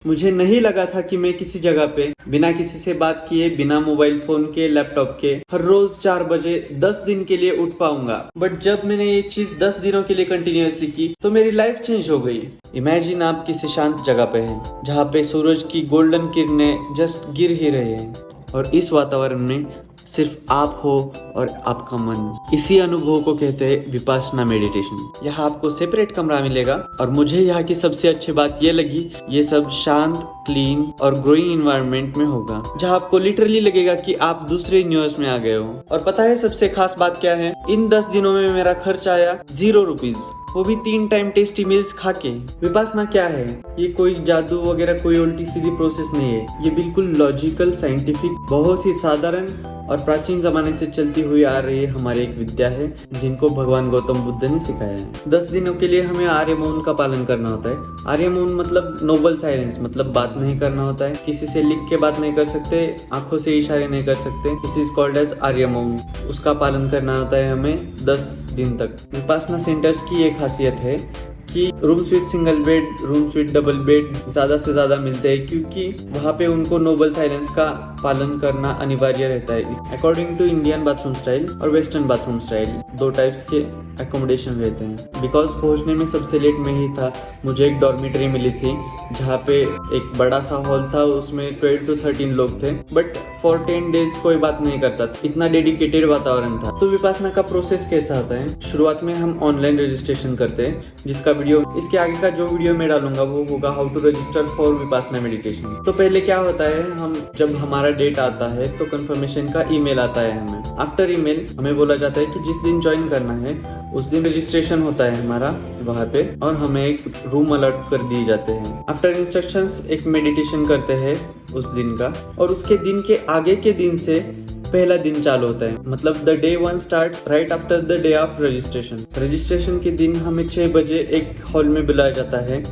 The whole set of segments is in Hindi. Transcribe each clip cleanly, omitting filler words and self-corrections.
मुझे नहीं लगा था कि मैं किसी जगह पे बिना किसी से बात किए, बिना मोबाइल फोन के, लैपटॉप के हर रोज 4 बजे 10 दिन के लिए उठ पाऊंगा। बट जब मैंने ये चीज 10 दिनों के लिए कंटिन्यूअसली की तो मेरी लाइफ चेंज हो गई। इमेजिन आप किसी शांत जगह पे हैं जहाँ पे सूरज की गोल्डन किरणें जस्ट गिर ही रही है और इस वातावरण में सिर्फ आप हो और आपका मन। इसी अनुभव को कहते हैं विपासना मेडिटेशन। यहाँ आपको सेपरेट कमरा मिलेगा और मुझे यहाँ की सबसे अच्छी बात ये लगी, ये सब शांत, क्लीन और ग्रोइंग इन्वायरमेंट में होगा जहाँ आपको लिटरली लगेगा कि आप दूसरे यूनिवर्स में आ गए हो। और पता है सबसे खास बात क्या है? इन 10 दिनों में मेरा खर्च आया 0 रुपीज, वो भी 3 टाइम टेस्टी मील्स खा के। विपासना क्या है? ये कोई जादू वगैरह कोई उल्टी सीधी प्रोसेस नहीं है। ये बिल्कुल लॉजिकल, साइंटिफिक, बहुत ही साधारण और प्राचीन जमाने से चलती हुई आ रही हमारी एक विद्या है जिनको भगवान गौतम बुद्ध ने सिखाया है। 10 दिनों के लिए हमें आर्य मौन का पालन करना होता है। आर्य मौन मतलब नोबल साइलेंस, मतलब बात नहीं करना होता है, किसी से लिख के बात नहीं कर सकते, आंखों से इशारे नहीं कर सकते। दिस इज कॉल्ड एज आर्य मौन। उसका पालन करना होता है हमें 10 दिन तक। विपासना सेंटर्स की एक खासियत है कि rooms with single bed, rooms with double bed ज्यादा से ज्यादा मिलते हैं क्योंकि वहाँ पे उनको नोबल साइलेंस का पालन करना अनिवार्य रहता है। According to Indian bathroom style और वेस्टर्न बाथरूम स्टाइल 2 टाइप्स के अकोमोडेशन रहते हैं। बिकॉज पहुंचने में सबसे लेट में ही था, मुझे एक डॉर्मिटरी मिली थी जहाँ पे एक बड़ा सा हॉल था, उसमें 12 to 13 लोग थे। बट फॉर 10 डेज कोई बात नहीं करता था, इतना डेडिकेटेड वातावरण था। तो विपासना का प्रोसेस कैसा होता है? शुरुआत में हम ऑनलाइन रजिस्ट्रेशन करते हैं, जिसका वीडियो इसके आगे का जो वीडियो मैं डालूंगा वो होगा how to register for Vipassana meditation. तो पहले क्या होता है, हम जब हमारा डेट आता है तो कंफर्मेशन का ईमेल आता है हमें। आफ्टर ईमेल हमें बोला जाता है कि जिस दिन ज्वाइन करना है उस दिन रजिस्ट्रेशन होता है हमारा वहाँ पे और हमें एक रूम अलॉट कर दिए जाते हैं। आफ्टर इंस्ट्रक्शंस एक मेडिटेशन करते हैं उस दिन का और उसके दिन के आगे के दिन से पहला दिन चालू होता है। मतलब the day 1 starts right after the day of registration. Registration के दिन हमें 6 बजे एक हॉल में बुलाया जाता है,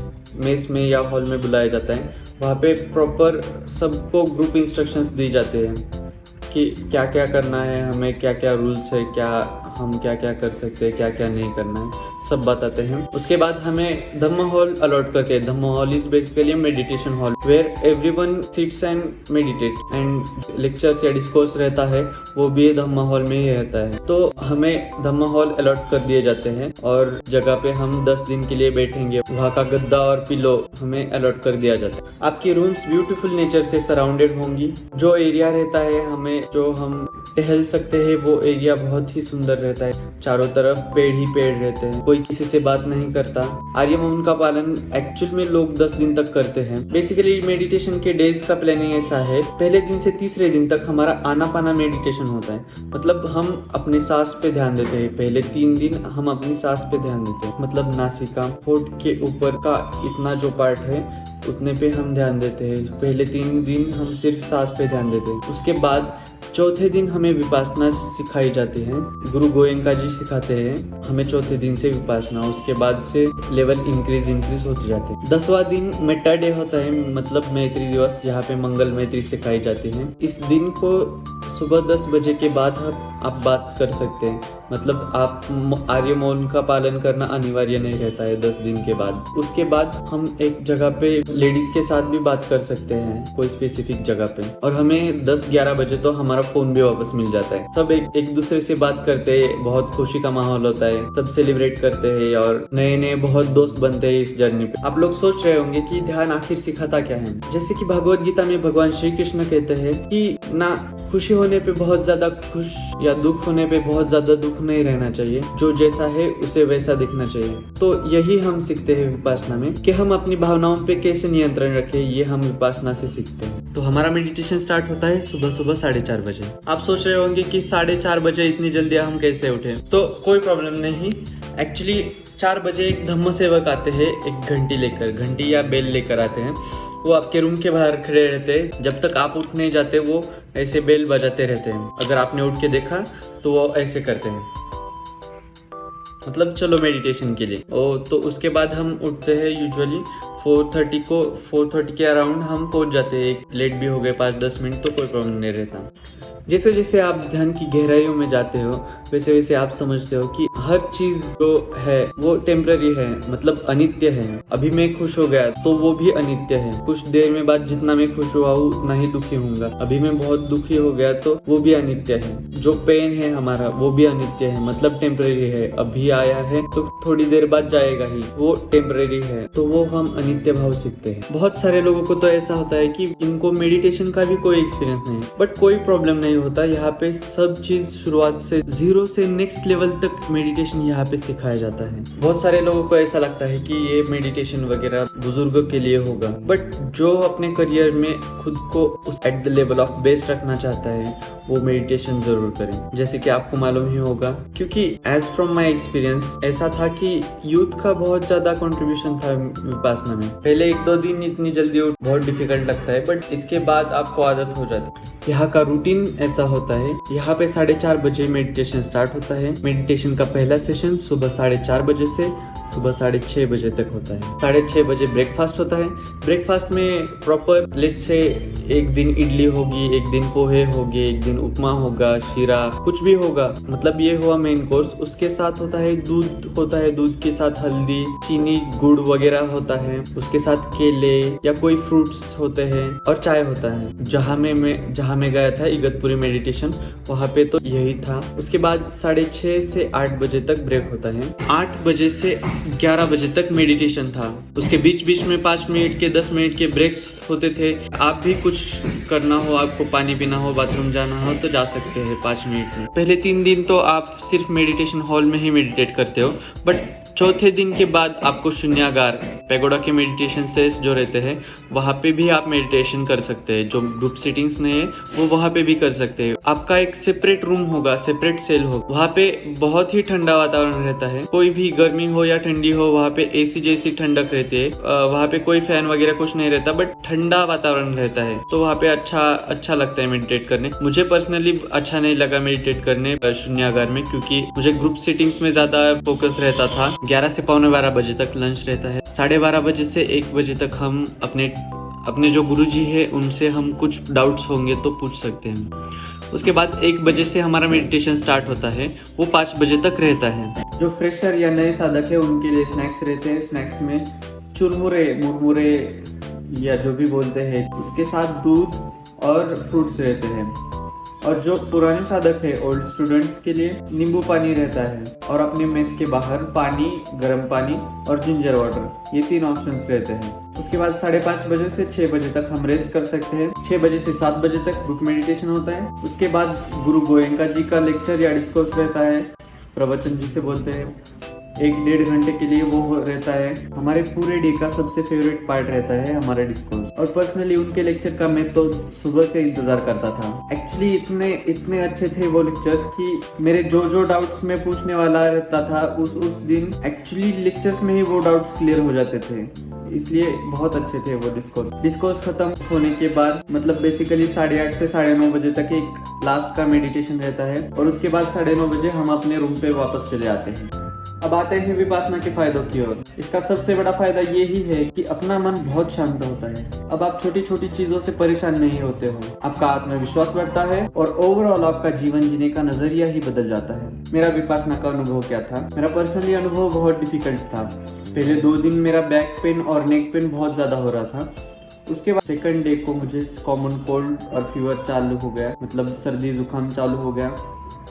मेस में या हॉल में बुलाया जाता है। वहाँ पे प्रॉपर सबको ग्रुप इंस्ट्रक्शंस दी जाते हैं कि क्या क्या करना है, हमें क्या क्या रूल्स है, क्या हम क्या क्या कर सकते हैं, क्या क्या नहीं करना है, सब बताते हैं। उसके बाद हमें धम्म हॉल अलॉट करते हैं। Dhamma hall is basically meditation hall where everyone sits and meditate and lectures या डिस्कोर्स रहता है, वो भी धम्म हॉल में ही रहता है। तो हमें धम्म हॉल अलॉट कर दिए जाते हैं और जगह पे हम 10 दिन के लिए बैठेंगे। वहाँ का गद्दा और पिलो हमें अलॉट कर दिया जाता है। आपकी रूम्स ब्यूटीफुल नेचर से सराउंडेड होंगी। जो एरिया रहता है हमें, जो हम टहल सकते हैं, वो एरिया बहुत ही सुंदर रहता है। चारों तरफ पेड़ ही पेड़ रहते हैं, कोई किसी से बात नहीं करता। आर्य मौन का पालन एक्चुअल में लोग 10 दिन तक करते हैं। बेसिकली मेडिटेशन के डेज का प्लानिंग ऐसा है, पहले दिन से तीसरे दिन तक हमारा आना पाना मेडिटेशन होता है। मतलब हम अपनी सांस पे ध्यान देते हैं। पहले 3 दिन हम अपनी सांस पे ध्यान देते हैं, मतलब नासिका, होठ के ऊपर का इतना जो पार्ट है उतने पे हम ध्यान देते हैं। पहले 3 दिन हम सिर्फ सांस पे ध्यान देते हैं। उसके बाद चौथे दिन हमें विपासना सिखाई जाती है। गुरु गोयंका जी सिखाते हैं हमें चौथे दिन से विपासना। उसके बाद से लेवल इंक्रीज होते जाते हैं। 10वां दिन मेटा डे होता है, मतलब मैत्री दिवस, जहाँ पे मंगल मैत्री सिखाई जाती है। इस दिन को सुबह 10 बजे के बाद आप बात कर सकते हैं। मतलब आप आर्य मौन का पालन करना अनिवार्य नहीं रहता है 10 दिन के बाद। उसके बाद हम एक जगह पे लेडीज के साथ भी बात कर सकते हैं, कोई स्पेसिफिक जगह पे। और हमें 10-11 बजे तो हमारा फोन भी वापस मिल जाता है। सब एक दूसरे से बात करते हैं, बहुत खुशी का माहौल होता है, सब सेलिब्रेट करते हैं और नए नए बहुत दोस्त बनते हैं इस जर्नी पे। आप लोग सोच रहे होंगे कि ध्यान आखिर सिखाता क्या है। जैसे कि भगवत गीता में भगवान श्री कृष्ण कहते हैं कि ना खुशी होने पे बहुत ज्यादा खुश या दुख होने पे बहुत ज्यादा दुख नहीं रहना चाहिए, जो जैसा है उसे वैसा दिखना चाहिए। तो यही हम सीखते हैं विपासना में कि हम अपनी भावनाओं पे कैसे नियंत्रण रखें, ये हम विपासना से सीखते हैं। तो हमारा मेडिटेशन स्टार्ट होता है सुबह 4:30 बजे। आप सोच रहे होंगे कि 4:30 बजे इतनी जल्दी हम कैसे उठे? तो कोई प्रॉब्लम नहीं। एक्चुअली 4 बजे एक धम्म सेवक आते हैं, एक घंटी लेकर, घंटी या बेल लेकर आते हैं। वो आपके रूम के बाहर खड़े रहते हैं। जब तक आप उठ नहीं जाते वो ऐसे बेल बजाते रहते हैं। अगर आपने उठ के देखा तो वो ऐसे करते हैं, मतलब चलो मेडिटेशन के लिए। तो उसके बाद हम उठते हैं यूजुअली 4:30 के अराउंड हम पहुंच जाते हैं। लेट भी हो गए 5-10 मिनट तो कोई प्रॉब्लम नहीं रहता। जैसे जैसे आप ध्यान की गहराइयों में जाते हो वैसे वैसे आप समझते हो कि हर चीज जो है वो टेम्पररी है, मतलब अनित्य है। अभी मैं खुश हो गया तो वो भी अनित्य है। कुछ देर में बाद जितना मैं खुश हुआ हूँ उतना ही दुखी होऊंगा। अभी मैं बहुत दुखी हो गया तो वो भी अनित्य है। जो पेन है हमारा वो भी अनित्य है, मतलब टेम्पररी है। अभी आया है तो थोड़ी देर बाद जाएगा ही, वो टेम्पररी है। तो वो हम अनित्य भाव सीखते हैं। बहुत सारे लोगों को तो ऐसा होता है कि इनको मेडिटेशन का भी कोई एक्सपीरियंस नहीं, बट कोई प्रॉब्लम नहीं होता। यहाँ पे सब चीज शुरुआत से जीरो से नेक्स्ट लेवल तक मेडिटेशन यहाँ पे सिखाया जाता है। बहुत सारे लोगों को ऐसा लगता है कि ये मेडिटेशन वगैरह बुजुर्गों के लिए होगा, बट जो अपने करियर में खुद को उस at the level of best रखना चाहता है वो मेडिटेशन जरूर करें। जैसे कि आपको मालूम ही होगा, क्योंकि एज फ्रॉम माई एक्सपीरियंस ऐसा था कि यूथ का बहुत ज्यादा कंट्रीब्यूशन था विपासना में। पहले 1-2 दिन इतनी जल्दी उठ बहुत डिफिकल्ट लगता है, बट इसके बाद आपको आदत हो जाती है। यहाँ का रूटीन ऐसा होता है, यहाँ पे 4:30 बजे मेडिटेशन स्टार्ट होता है। मेडिटेशन का पहला सेशन सुबह 4:30 बजे से सुबह 6:30 बजे तक होता है। 6:30 बजे ब्रेकफास्ट होता है। ब्रेकफास्ट में प्रॉपर लेट्स से एक दिन इडली होगी, एक दिन पोहे होंगे, एक दिन उपमा होगा, शीरा, कुछ भी होगा। मतलब ये हुआ मेन कोर्स। उसके साथ होता है दूध, होता है दूध के साथ हल्दी, चीनी, गुड़ वगैरह होता है। उसके साथ केले या कोई फ्रूट्स होते हैं और चाय होता है। जहाँ मैं गया था इगतपुरी मेडिटेशन, वहाँ पे तो यही था। उसके बाद 6:30 से 8 बजे तक ब्रेक होता है। 8 बजे से 11 बजे तक मेडिटेशन था। उसके बीच बीच में 5 मिनट के 10 मिनट के ब्रेक्स होते थे। आप भी कुछ करना हो, आपको पानी पीना हो, बाथरूम जाना हो तो जा सकते हैं 5 मिनट में। पहले 3 दिन तो आप सिर्फ मेडिटेशन हॉल में ही मेडिटेट करते हो, बट चौथे दिन के बाद आपको शून्यागार, पैगोडा के मेडिटेशन सेल्स जो रहते हैं वहाँ पे भी आप मेडिटेशन कर सकते हैं। जो ग्रुप सिटिंग्स नहीं है वो वहाँ पे भी कर सकते हैं। आपका एक सेपरेट रूम होगा, सेपरेट सेल होगा। वहाँ पे बहुत ही ठंडा वातावरण रहता है। कोई भी गर्मी हो या ठंडी हो वहाँ पे एसी जैसी ठंडक रहती है। वहाँ पे कोई फैन वगैरह कुछ नहीं रहता, बट ठंडा वातावरण रहता है। तो वहाँ पे अच्छा लगता है मेडिटेट करने। मुझे पर्सनली अच्छा नहीं लगा मेडिटेट करने शून्यागार में, क्योंकि मुझे ग्रुप सिटिंग्स में ज्यादा फोकस रहता था। 11 से 11:15 बजे तक लंच रहता है। 12:30 बजे से 1 बजे तक हम अपने जो गुरुजी है उनसे हम कुछ डाउट्स होंगे तो पूछ सकते हैं। उसके बाद 1 बजे से हमारा मेडिटेशन स्टार्ट होता है, वो 5 बजे तक रहता है। जो फ्रेशर या नए साधक है उनके लिए स्नैक्स रहते हैं। स्नैक्स में चुरमुरे, मुरमुरे या जो भी बोलते हैं, उसके साथ दूध और फ्रूट्स रहते हैं। और जो पुराने साधक है, ओल्ड स्टूडेंट्स के लिए नींबू पानी रहता है। और अपने मेस के बाहर पानी, गर्म पानी और जिंजर वाटर, ये 3 ऑप्शंस रहते हैं। उसके बाद 5:30 बजे से 6 बजे तक हम रेस्ट कर सकते हैं। 6 बजे से 7 बजे तक ग्रुप मेडिटेशन होता है। उसके बाद गुरु गोयंका जी का लेक्चर या डिस्कोर्स रहता है, प्रवचन जिसे बोलते हैं। 1-1.5 घंटे के लिए वो रहता है। हमारे पूरे डे का सबसे फेवरेट पार्ट रहता है हमारा डिस्कोर्स। और पर्सनली उनके लेक्चर का मैं तो सुबह से इंतजार करता था। एक्चुअली इतने अच्छे थे वो लेक्चर्स कि मेरे जो डाउट्स मैं पूछने वाला रहता था उस दिन एक्चुअली लेक्चर्स में ही वो डाउट्स क्लियर हो जाते थे। इसलिए बहुत अच्छे थे वो डिस्कोर्स खत्म होने के बाद, मतलब बेसिकली 8:30 से 9:30 बजे तक एक लास्ट का मेडिटेशन रहता है। और उसके बाद 9:30 बजे हम अपने रूम पे वापस चले आते हैं। अब आते हैं विपासना के फायदों की ओर। इसका सबसे बड़ा फायदा ये ही है कि अपना मन बहुत शांत होता है। अब आप छोटी छोटी चीजों से परेशान नहीं होते हो। आपका आत्मविश्वास बढ़ता है और ओवरऑल आपका जीवन जीने का नजरिया ही बदल जाता है। मेरा विपासना का अनुभव क्या था? मेरा पर्सनली अनुभव बहुत डिफिकल्ट था। पहले 2 दिन मेरा बैक पेन और नेक पेन बहुत ज्यादा हो रहा था। उसके बाद सेकंड डे को मुझे कॉमन कोल्ड और फीवर चालू हो गया, मतलब सर्दी जुकाम चालू हो गया।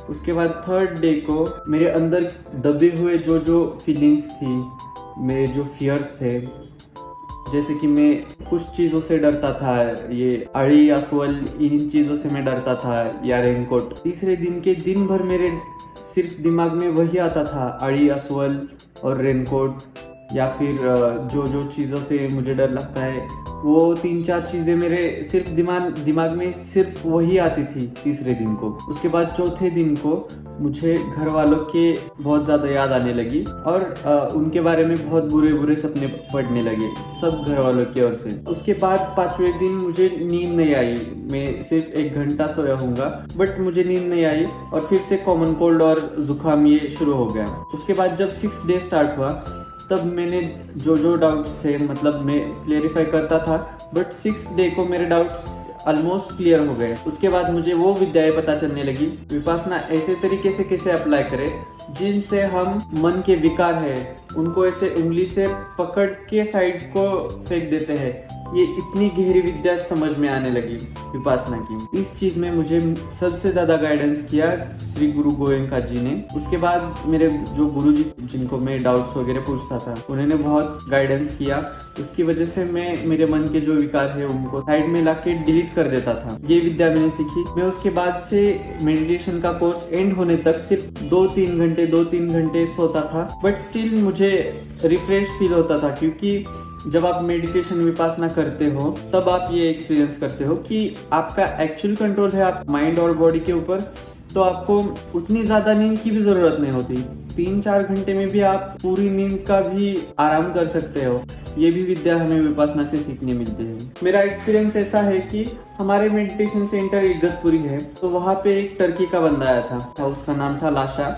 उसके बाद थर्ड डे को मेरे अंदर दबे हुए जो फीलिंग्स थी, मेरे जो फियर्स थे, जैसे कि मैं कुछ चीज़ों से डरता था, ये अड़ी असवल, इन चीज़ों से मैं डरता था, या रेनकोट। तीसरे दिन के दिन भर मेरे सिर्फ दिमाग में वही आता था, अड़ी असवल और रेनकोट, या फिर जो चीज़ों से मुझे डर लगता है वो 3-4 चीज़ें मेरे सिर्फ दिमाग में सिर्फ वही आती थी तीसरे दिन को। उसके बाद चौथे दिन को मुझे घर वालों के बहुत ज़्यादा याद आने लगी और उनके बारे में बहुत बुरे सपने पड़ने लगे, सब घर वालों की ओर से। उसके बाद 5वें दिन मुझे नींद नहीं आई। मैं सिर्फ 1 घंटा सोया हूँगा, बट मुझे नींद नहीं आई और फिर से कॉमन कोल्ड और जुकाम ये शुरू हो गया। उसके बाद जब 6th डे स्टार्ट हुआ तब मैंने जो डाउट्स थे मतलब मैं क्लियरिफाई करता था, बट 6 डे को मेरे डाउट्स ऑलमोस्ट क्लियर हो गए। उसके बाद मुझे वो विद्याएं पता चलने लगी, विपासना ऐसे तरीके से कैसे अप्लाई करें जिनसे हम मन के विकार है उनको ऐसे उंगली से पकड़ के साइड को फेंक देते हैं। ये इतनी गहरी विद्या समझ में आने लगी विपासना की। इस चीज में मुझे सबसे ज्यादा गाइडेंस किया श्री गुरु गोयंका जी ने। उसके बाद मेरे जो गुरु जी जिनको मैं डाउट्स वगैरह पूछता था उन्होंने बहुत गाइडेंस किया। उसकी वजह से मैं मेरे मन के जो विकार है उनको साइड में लाके डिलीट कर देता था। ये विद्या मैंने सीखी। मैं उसके बाद से मेडिटेशन का कोर्स एंड होने तक सिर्फ 2-3 घंटे सोता था, बट स्टिल मुझे रिफ्रेश फील होता था, क्योंकि जब आप मेडिटेशन विपासना करते हो तब आप ये एक्सपीरियंस करते हो कि आपका एक्चुअल कंट्रोल है आप माइंड और बॉडी के ऊपर, तो आपको उतनी ज्यादा नींद की भी जरूरत नहीं होती। 3-4 घंटे में भी आप पूरी नींद का भी आराम कर सकते हो। ये भी विद्या हमें विपासना से सीखने मिलती है। मेरा एक्सपीरियंस ऐसा है कि हमारे मेडिटेशन सेंटर इगतपुरी है, तो वहाँ पे एक टर्की का बंदा आया था, उसका नाम था लाशा।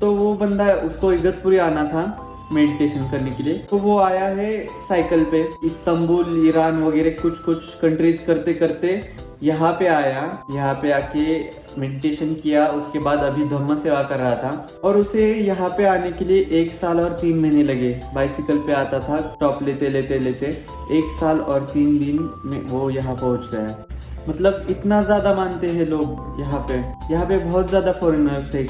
तो वो बंदा, उसको इगतपुरी आना था मेडिटेशन करने के लिए, तो वो आया है साइकिल पे। इस्तांबुल, ईरान वगैरह कुछ कंट्रीज करते करते यहाँ पे आया। यहाँ पे आके मेडिटेशन किया। उसके बाद अभी धम्म सेवा कर रहा था, और उसे यहाँ पे आने के लिए 1 साल और 3 महीने लगे। बाइसिकल पे आता था, टॉप लेते लेते लेते 1 साल और 3 दिन में वो यहाँ पहुँच गया। मतलब इतना ज्यादा मानते हैं लोग यहाँ पे बहुत ज्यादा फॉरेनर्स है।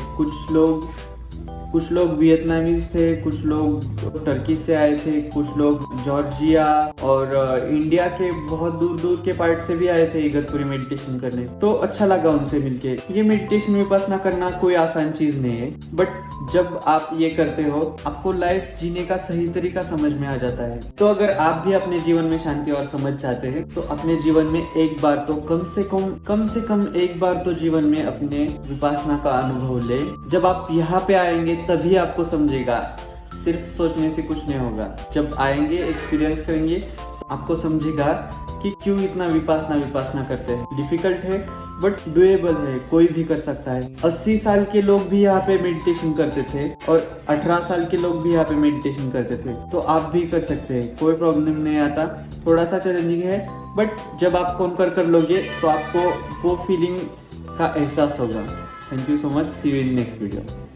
कुछ लोग वियतनामीज थे, कुछ लोग टर्की से आए थे, कुछ लोग जॉर्जिया और इंडिया के बहुत दूर दूर के पार्ट से भी आए थे इगतपुरी मेडिटेशन करने। तो अच्छा लगा उनसे मिलके। ये मेडिटेशन विपासना करना कोई आसान चीज नहीं है, बट जब आप ये करते हो आपको लाइफ जीने का सही तरीका समझ में आ जाता है। तो अगर आप भी अपने जीवन में शांति और समझ चाहते हैं तो अपने जीवन में एक बार तो कम से कम एक बार तो जीवन में अपने विपासना का अनुभव ले। जब आप यहाँ पे आएंगे तभी आपको समझेगा, सिर्फ सोचने से कुछ नहीं होगा। जब आएंगे, एक्सपीरियंस करेंगे, आपको समझेगा कि क्यों इतना विपासना करते हैं। डिफिकल्ट है बट डुएबल है, कोई भी कर सकता है। 80 साल के लोग भी यहाँ पे मेडिटेशन करते थे और 18 साल के लोग भी यहाँ पे मेडिटेशन करते थे, तो आप भी कर सकते हैं, कोई प्रॉब्लम नहीं आता। थोड़ा सा चैलेंजिंग है, बट जब आप कॉन्कर कर लोगे तो आपको वो फीलिंग का एहसास होगा। Thank you so much, see you in next video.